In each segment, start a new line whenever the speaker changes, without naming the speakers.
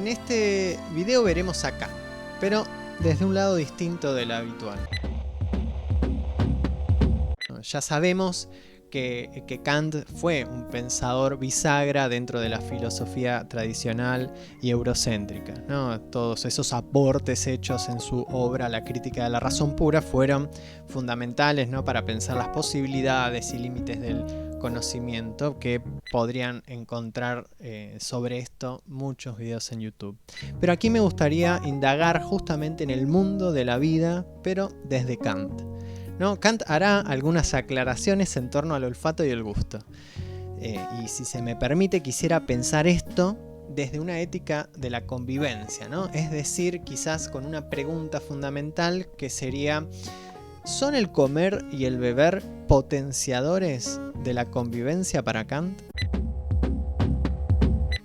En este video veremos a Kant, pero desde un lado distinto del habitual. Ya sabemos que Kant fue un pensador bisagra dentro de la filosofía tradicional y eurocéntrica, ¿no? Todos esos aportes hechos en su obra La crítica de la razón pura fueron fundamentales, ¿no? Para pensar las posibilidades y límites del conocimiento, que podrían encontrar sobre esto muchos videos en YouTube. Pero aquí me gustaría indagar justamente en el mundo de la vida, pero desde Kant, ¿no? Kant hará algunas aclaraciones en torno al olfato y el gusto. Y si se me permite, quisiera pensar esto desde una ética de la convivencia, ¿no? Es decir, quizás con una pregunta fundamental que sería: ¿son el comer y el beber potenciadores de la convivencia para Kant?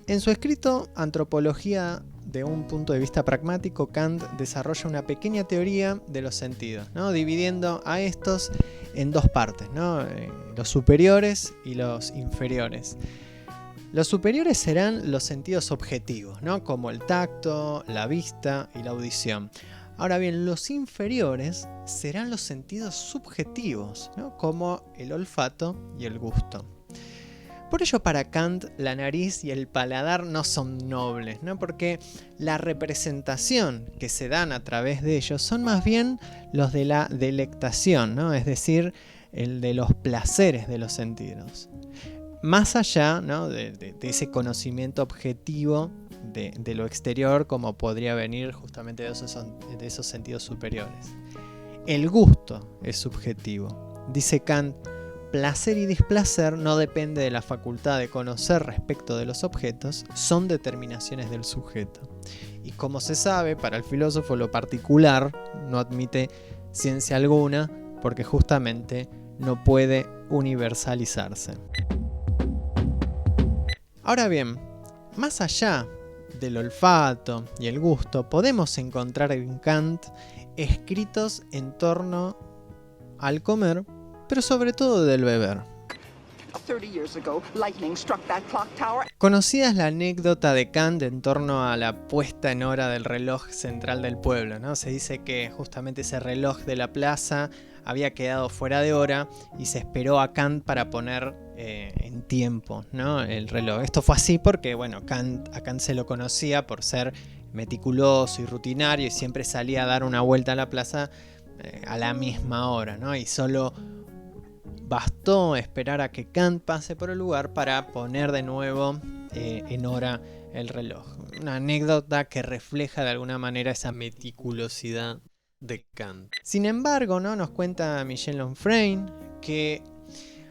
En su escrito Antropología de un punto de vista pragmático, Kant desarrolla una pequeña teoría de los sentidos, ¿no? Dividiendo a estos en dos partes, ¿no? Los superiores y los inferiores. Los superiores serán los sentidos objetivos, ¿no? Como el tacto, la vista y la audición. Ahora bien, los inferiores serán los sentidos subjetivos, ¿no? Como el olfato y el gusto. Por ello, para Kant, la nariz y el paladar no son nobles, ¿no? Porque la representación que se dan a través de ellos son más bien los de la delectación, ¿no? Es decir, el de los placeres de los sentidos. Más allá, ¿no? de ese conocimiento objetivo de lo exterior, como podría venir justamente de esos sentidos superiores. El gusto es subjetivo. Dice Kant: placer y displacer no depende de la facultad de conocer respecto de los objetos, son determinaciones del sujeto. Y como se sabe, para el filósofo lo particular no admite ciencia alguna, porque justamente no puede universalizarse. Ahora bien, más allá del olfato y el gusto, podemos encontrar en Kant escritos en torno al comer, pero sobre todo del beber. Conocida es la anécdota de Kant en torno a la puesta en hora del reloj central del pueblo, ¿no? Se dice que justamente ese reloj de la plaza había quedado fuera de hora y se esperó a Kant para poner en tiempo, ¿no? El reloj. Esto fue así porque, bueno, a Kant se lo conocía por ser meticuloso y rutinario y siempre salía a dar una vuelta a la plaza a la misma hora, ¿no? Y solo bastó esperar a que Kant pase por el lugar para poner de nuevo en hora el reloj. Una anécdota que refleja de alguna manera esa meticulosidad de Kant. Sin embargo, ¿no? Nos cuenta Michel Onfray que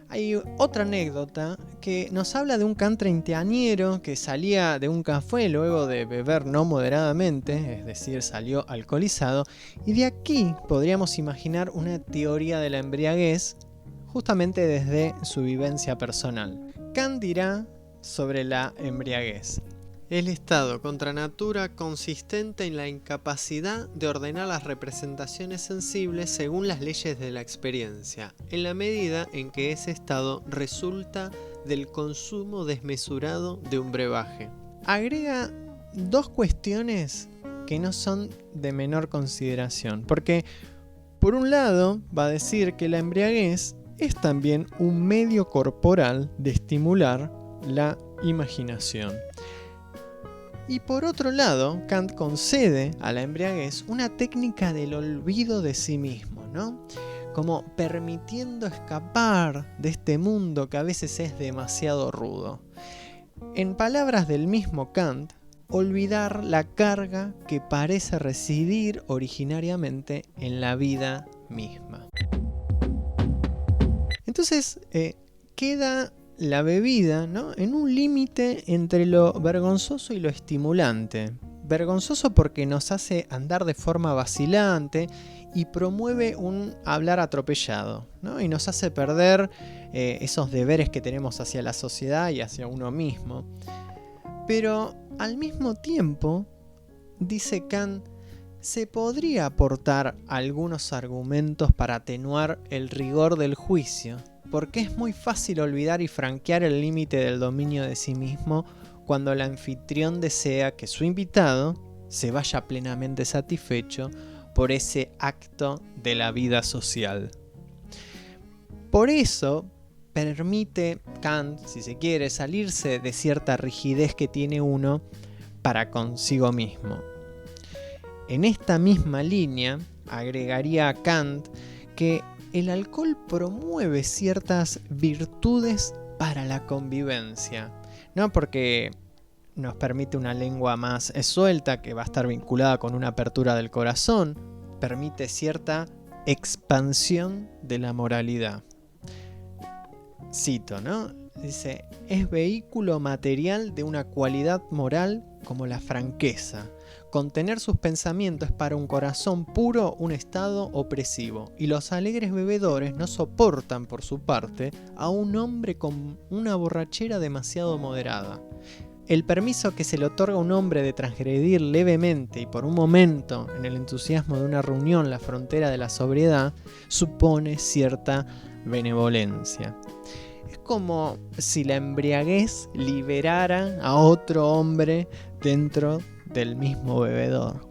hay otra anécdota que nos habla de un Kant treintañero que salía de un café luego de beber no moderadamente, es decir, salió alcoholizado, y de aquí podríamos imaginar una teoría de la embriaguez justamente desde su vivencia personal. Kant dirá sobre la embriaguez: el estado contra natura consistente en la incapacidad de ordenar las representaciones sensibles según las leyes de la experiencia, en la medida en que ese estado resulta del consumo desmesurado de un brebaje. Agrega dos cuestiones que no son de menor consideración, porque por un lado va a decir que la embriaguez es también un medio corporal de estimular la imaginación. Y por otro lado, Kant concede a la embriaguez una técnica del olvido de sí mismo, ¿no? Como permitiendo escapar de este mundo que a veces es demasiado rudo. En palabras del mismo Kant, olvidar la carga que parece residir originariamente en la vida misma. Entonces, queda la bebida, ¿no? En un límite entre lo vergonzoso y lo estimulante. Vergonzoso porque nos hace andar de forma vacilante y promueve un hablar atropellado, ¿no? Y nos hace perder esos deberes que tenemos hacia la sociedad y hacia uno mismo. Pero al mismo tiempo, dice Kant, se podría aportar algunos argumentos para atenuar el rigor del juicio, porque es muy fácil olvidar y franquear el límite del dominio de sí mismo cuando el anfitrión desea que su invitado se vaya plenamente satisfecho por ese acto de la vida social. Por eso permite Kant, si se quiere, salirse de cierta rigidez que tiene uno para consigo mismo. En esta misma línea, agregaría Kant que el alcohol promueve ciertas virtudes para la convivencia, no porque nos permite una lengua más suelta que va a estar vinculada con una apertura del corazón, permite cierta expansión de la moralidad. Cito, ¿no? Dice, es vehículo material de una cualidad moral como la franqueza. Contener sus pensamientos es para un corazón puro un estado opresivo, y los alegres bebedores no soportan, por su parte, a un hombre con una borrachera demasiado moderada. El permiso que se le otorga a un hombre de transgredir levemente y por un momento, en el entusiasmo de una reunión, la frontera de la sobriedad, supone cierta benevolencia. Es como si la embriaguez liberara a otro hombre dentro del mismo bebedor.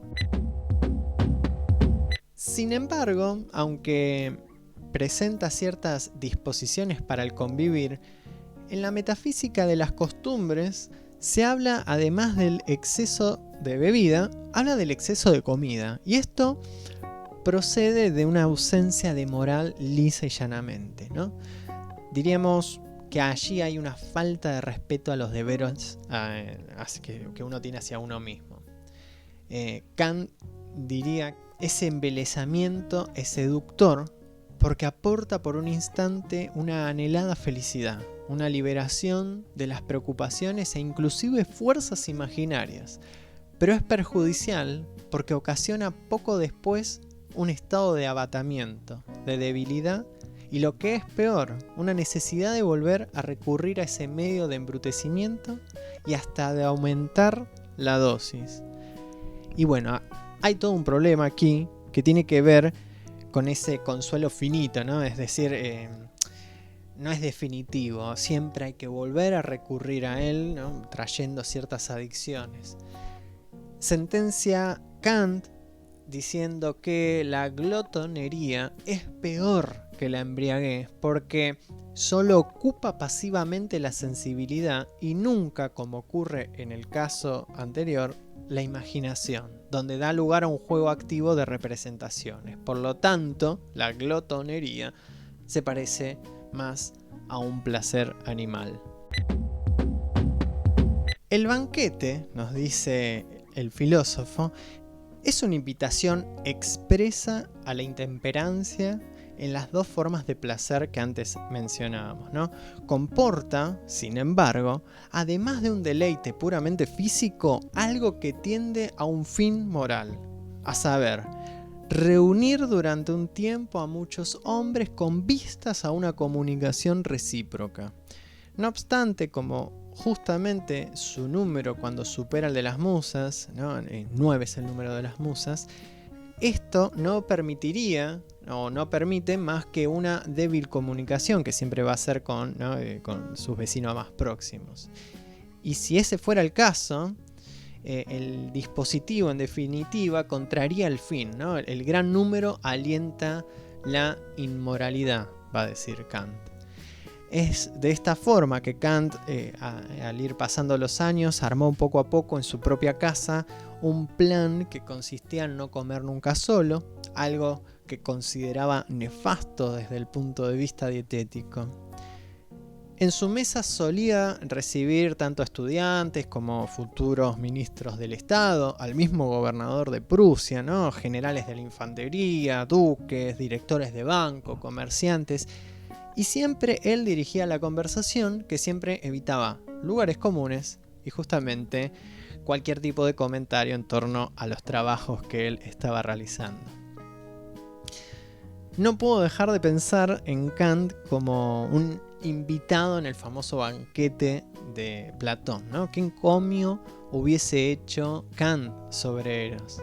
Sin embargo, aunque presenta ciertas disposiciones para el convivir, en la metafísica de las costumbres se habla, además del exceso de bebida, habla del exceso de comida, y esto procede de una ausencia de moral lisa y llanamente, ¿no? Diríamos que allí hay una falta de respeto a los deberes que uno tiene hacia uno mismo. Kant diría que ese embelesamiento es seductor porque aporta por un instante una anhelada felicidad, una liberación de las preocupaciones e inclusive fuerzas imaginarias, pero es perjudicial porque ocasiona poco después un estado de abatamiento, de debilidad y, lo que es peor, una necesidad de volver a recurrir a ese medio de embrutecimiento y hasta de aumentar la dosis. Y bueno, hay todo un problema aquí que tiene que ver con ese consuelo finito, ¿no? Es decir, no es definitivo, siempre hay que volver a recurrir a él, ¿no? Trayendo ciertas adicciones. Sentencia Kant diciendo que la glotonería es peor que la embriaguez porque solo ocupa pasivamente la sensibilidad y nunca, como ocurre en el caso anterior, la imaginación, donde da lugar a un juego activo de representaciones. Por lo tanto, la glotonería se parece más a un placer animal. El banquete, nos dice el filósofo, es una invitación expresa a la intemperancia en las dos formas de placer que antes mencionábamos, ¿no? Comporta, sin embargo, además de un deleite puramente físico, algo que tiende a un fin moral, a saber, reunir durante un tiempo a muchos hombres con vistas a una comunicación recíproca. No obstante, como justamente su número cuando supera el de las musas, ¿no? 9 es el número de las musas, esto no permitiría o no permite más que una débil comunicación que siempre va a ser con sus vecinos más próximos. Y si ese fuera el caso, el dispositivo en definitiva contraría el fin, ¿no? El gran número alienta la inmoralidad, va a decir Kant. Es de esta forma que Kant, al ir pasando los años, armó poco a poco en su propia casa un plan que consistía en no comer nunca solo, algo que consideraba nefasto desde el punto de vista dietético. En su mesa solía recibir tanto estudiantes como futuros ministros del Estado, al mismo gobernador de Prusia, ¿no? Generales de la infantería, duques, directores de banco, comerciantes. Y siempre él dirigía la conversación, que siempre evitaba lugares comunes y justamente cualquier tipo de comentario en torno a los trabajos que él estaba realizando. No puedo dejar de pensar en Kant como un invitado en el famoso banquete de Platón, ¿no? ¿Qué encomio hubiese hecho Kant sobre Eros?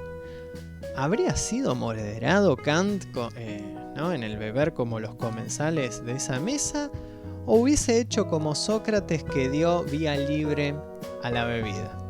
¿Habría sido moderado Kant en el beber como los comensales de esa mesa? ¿O hubiese hecho como Sócrates, que dio vía libre a la bebida.